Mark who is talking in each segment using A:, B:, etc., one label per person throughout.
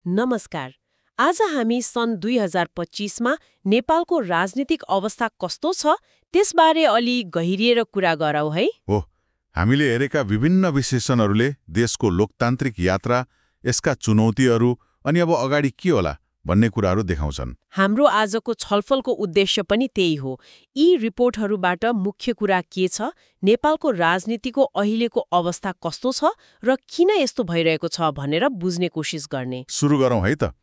A: नमस्कार। आज हामी सन् 2025मा नेपालको राजनीतिक अवस्था कस्तो छ त्यसबारे अलि गहिरिएर कुरा गरौँ है।
B: हो, हामीले हेरेका विभिन्न विश्लेषणहरूले देशको लोकतान्त्रिक यात्रा, यसका चुनौतीहरू अनि अब अगाडि के होला भन्ने कुराहरू देखाउँछन्।
A: हाम्रो आजको छलफलको उद्देश्य पनि त्यही हो। यी रिपोर्टहरूबाट मुख्य कुरा के छ, नेपालको राजनीतिको अहिलेको अवस्था कस्तो छ र किन यस्तो भइरहेको छ भनेर बुझ्ने कोसिस गर्ने।
B: सुरु गरौँ है त।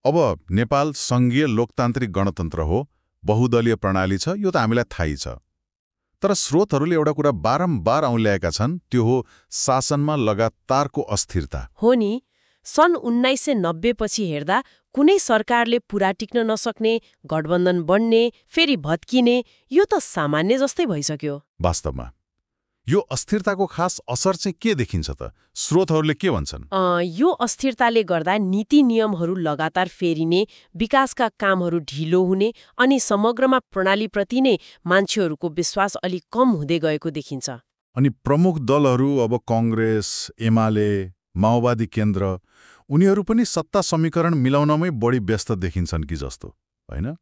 B: अब नेपाल सङ्घीय लोकतान्त्रिक गणतन्त्र हो, बहुदलीय प्रणाली छ, यो त हामीलाई थाहै छ। तर स्रोतहरूले एउटा कुरा बारम्बार औँल्याएका छन्, त्यो हो शासनमा लगातारको अस्थिरता।
A: हो नि, सन् 1990 पछि हेर्दा कुनै सरकारले पुरा टिक्न नसक्ने, गठबन्धन बन्ने, फेरि भत्किने, यो त सामान्य जस्तै भइसक्यो।
B: वास्तवमा यो अस्थिरताको खास असर चाहिँ के देखिन्छ त? स्रोतहरूले के भन्छन्?
A: यो अस्थिरताले गर्दा नीति नियमहरू लगातार फेरिने, विकासका कामहरू ढिलो हुने अनि समग्रमा प्रणालीप्रति नै मान्छेहरूको विश्वास अलि कम हुँदै गएको देखिन्छ।
B: अनि प्रमुख दलहरू अब कङ्ग्रेस, एमाले, माओवादी केन्द्र, उनीहरू पनि सत्ता समीकरण मिलाउनमै बढी व्यस्त देखिन्छन् कि जस्तो, होइन?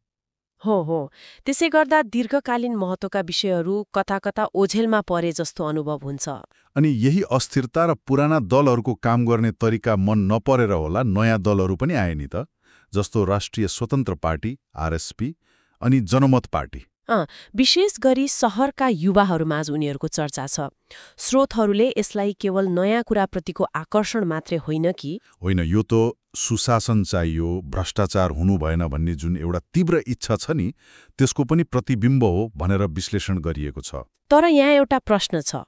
A: हो, त्यसै गर्दा दीर्घकालीन महत्त्वका विषयहरू कता कता ओझेलमा परे जस्तो अनुभव हुन्छ।
B: अनि यही अस्थिरता र पुराना दलहरूको काम गर्ने तरिका मन नपरेर होला नयाँ दलहरू पनि आए नि त, जस्तो राष्ट्रिय स्वतन्त्र पार्टी आरएसपी अनि जनमत पार्टी।
A: विशेष गरी सहरका युवाहरूमाझ उनीहरूको चर्चा छ। स्रोतहरूले यसलाई केवल नयाँ कुराप्रतिको आकर्षण मात्रै होइन कि
B: होइन, यो त सुशासन चाहियो, भ्रष्टाचार हुनु भएन भन्ने जुन एउटा तीव्र इच्छा छ नि, त्यसको पनि प्रतिबिम्ब हो भनेर विश्लेषण गरिएको छ।
A: तर यहाँ एउटा प्रश्न छ,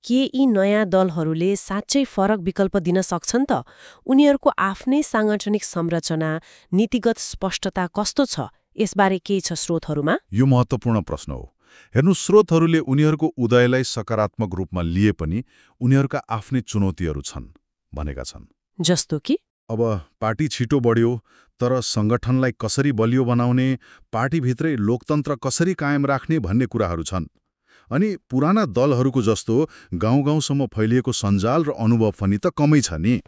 A: के यी नयाँ दलहरूले साँच्चै फरक विकल्प दिन सक्छन् त? उनीहरूको आफ्नै साङ्गठनिक संरचना, नीतिगत स्पष्टता कस्तो छ, यसबारे केही छ स्रोतहरूमा?
B: यो महत्त्वपूर्ण प्रश्न हो। हेर्नु, स्रोतहरूले उनीहरूको उदयलाई सकारात्मक रूपमा लिए पनि उनीहरूका आफ्नै चुनौतीहरू छन् भनेका छन्।
A: जस्तो कि
B: अब पार्टी छिटो बढ्यो, तर सङ्गठनलाई कसरी बलियो बनाउने, पार्टीभित्रै लोकतन्त्र कसरी कायम राख्ने भन्ने कुराहरू छन्। अनि पुराना दलहरूको जस्तो गाउँ-गाउँसम्म फैलिएको सञ्जाल र अनुभव पनि त कमै छ नि।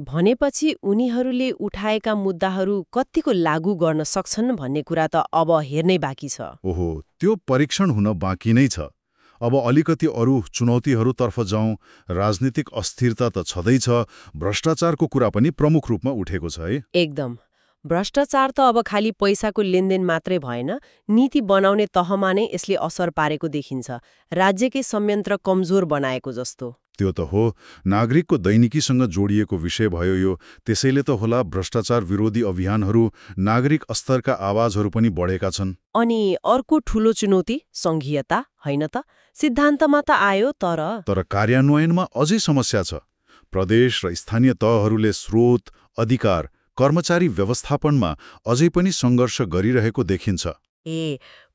A: भनेपछि उनीहरूले उठाएका मुद्दाहरू कतिको लागू गर्न सक्छन् भन्ने कुरा त अब हेर्नै बाँकी छ।
B: ओहो, त्यो परीक्षण हुन बाँकी नै छ। अब अलिकति अरू चुनौतीहरूतर्फ जाउँ। राजनीतिक अस्थिरता त छँदैछ, भ्रष्टाचारको कुरा पनि प्रमुख रूपमा उठेको छ है।
A: एकदम। भ्रष्टाचार त अब खालि पैसाको लेनदेन मात्रै भएन, नीति बनाउने तहमा नै यसले असर पारेको देखिन्छ। राज्यकै संयन्त्र कमजोर बनाएको जस्तो।
B: त्यो त हो, नागरिकको दैनिकीसँग जोडिएको विषय भयो यो। त्यसैले त होला भ्रष्टाचार विरोधी अभियानहरू, नागरिक स्तरका आवाजहरू पनि बढेका छन्।
A: अनि अर्को ठूलो चुनौती सङ्घीयता, होइन त? सिद्धान्तमा त आयो, तर
B: कार्यान्वयनमा अझै समस्या छ। प्रदेश र स्थानीय तहहरूले स्रोत, अधिकार, कर्मचारी व्यवस्थापनमा अझै पनि सङ्घर्ष गरिरहेको देखिन्छ।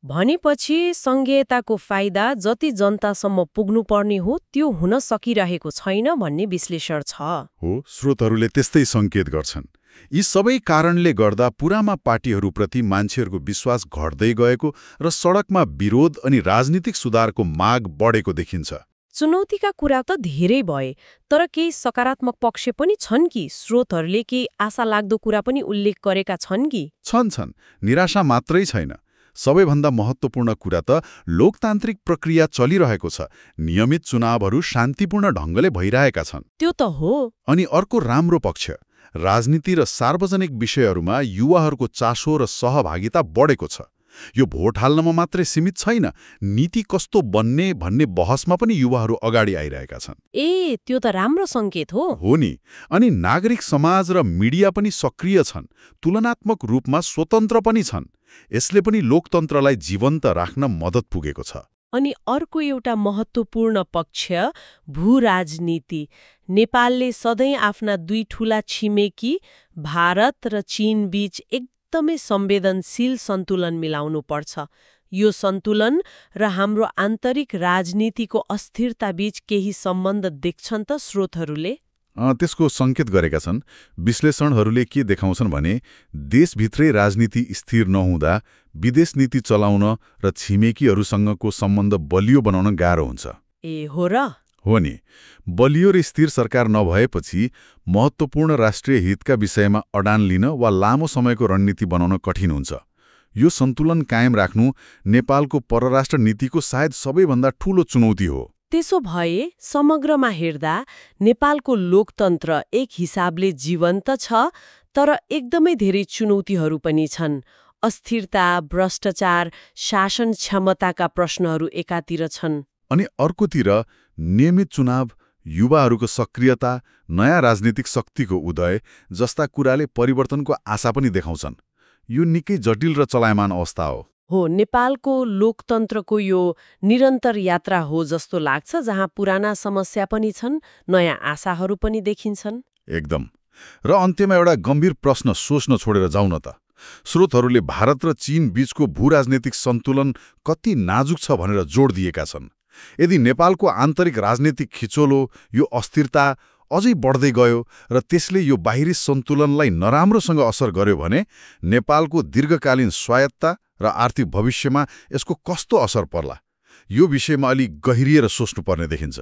A: भनेपछि सङ्घीयताको फाइदा जति जनतासम्म पुग्नुपर्ने हो त्यो हुन सकिरहेको छैन भन्ने विश्लेषण छ।
B: हो, स्रोतहरूले त्यस्तै सङ्केत गर्छन्। यी सबै कारणले गर्दा पुराना पार्टीहरूप्रति मान्छेहरूको विश्वास घट्दै गएको र सडकमा विरोध अनि राजनीतिक सुधारको माग बढेको देखिन्छ।
A: चुनौतीका कुरा त धेरै भए, तर केही सकारात्मक पक्ष पनि छन् कि? स्रोतहरूले केही आशा लाग्दो कुरा पनि उल्लेख गरेका छन् कि?
B: छन्। निराशा मात्रै छैन। सबैभन्दा महत्त्वपूर्ण कुरा त लोकतान्त्रिक प्रक्रिया चलिरहेको छ। नियमित चुनावहरू शान्तिपूर्ण ढङ्गले भइरहेका छन्।
A: त्यो त हो।
B: अनि अर्को राम्रो पक्ष, राजनीति र सार्वजनिक विषयहरूमा युवाहरूको चासो र सहभागिता बढेको छ। यो भोट हाल्नमा मात्रै सीमित छैन, नीति कस्तो बन्ने भन्ने बहसमा पनि युवाहरू अगाडि आइरहेका छन्।
A: त्यो त राम्रो सङ्केत हो।
B: हो नि। अनि नागरिक समाज र मिडिया पनि सक्रिय छन्, तुलनात्मक रूपमा स्वतन्त्र पनि छन्। यसले पनि लोकतन्त्रलाई जीवन्त राख्न मद्दत पुगेको छ।
A: अनि अर्को एउटा महत्त्वपूर्ण पक्ष भू-राजनीति। नेपालले सधैँ आफ्ना दुई ठूला छिमेकी भारत र चीन बीच एकदमै संवेदनशील सन्तुलन मिलाउनु पर्छ। यो सन्तुलन र हाम्रो आन्तरिक राजनीतिको अस्थिरता बीच केही सम्बन्ध देख्छन् त स्रोतहरूले?
B: त्यसको सङ्केत गरेका छन्। विश्लेषणहरूले के देखाउँछन् भने देशभित्रै राजनीति स्थिर नहुँदा विदेश नीति चलाउन र छिमेकीहरूसँगको सम्बन्ध बलियो बनाउन गाह्रो हुन्छ।
A: हो र?
B: हो नि, बलियो र स्थिर सरकार नभएपछि महत्त्वपूर्ण राष्ट्रिय हितका विषयमा अडान लिन वा लामो समयको रणनीति बनाउन कठिन हुन्छ। यो सन्तुलन कायम राख्नु नेपालको परराष्ट्र नीतिको सायद सबैभन्दा ठूलो चुनौती हो।
A: त्यसो भए समग्रमा हेर्दा नेपालको लोकतन्त्र एक हिसाबले जीवन्त छ, तर एकदमै धेरै चुनौतीहरू पनि छन्। अस्थिरता, भ्रष्टाचार, शासन क्षमताका प्रश्नहरू एकातिर छन्।
B: अनि अर्कोतिर नियमित चुनाव, युवाहरूको सक्रियता, नयाँ राजनीतिक शक्तिको उदय जस्ता कुराले परिवर्तनको आशा पनि देखाउँछन्। यो निकै जटिल र चलायमान अवस्था हो।
A: नेपालको लोकतन्त्रको यो निरन्तर यात्रा हो जस्तो लाग्छ, जहाँ पुराना समस्या पनि छन्, नयाँ आशाहरू पनि देखिन्छन्।
B: एकदम। र अन्त्यमा एउटा गम्भीर प्रश्न सोच्न छोडेर जाउँ न त। स्रोतहरूले भारत र चीन बीचको भूराजनीतिक सन्तुलन कति नाजुक छ भनेर जोड दिएका छन्। यदि नेपालको आन्तरिक राजनीतिक खिचोलो, यो अस्थिरता अझै बढ्दै गयो र त्यसले यो बाहिरी सन्तुलनलाई नराम्रोसँग असर गर्यो भने नेपालको दीर्घकालीन स्वायत्ता र आर्थिक भविष्यमा यसको कस्तो असर पर्ला, यो विषयमा अलि गहिरिएर सोच्नुपर्ने देखिन्छ।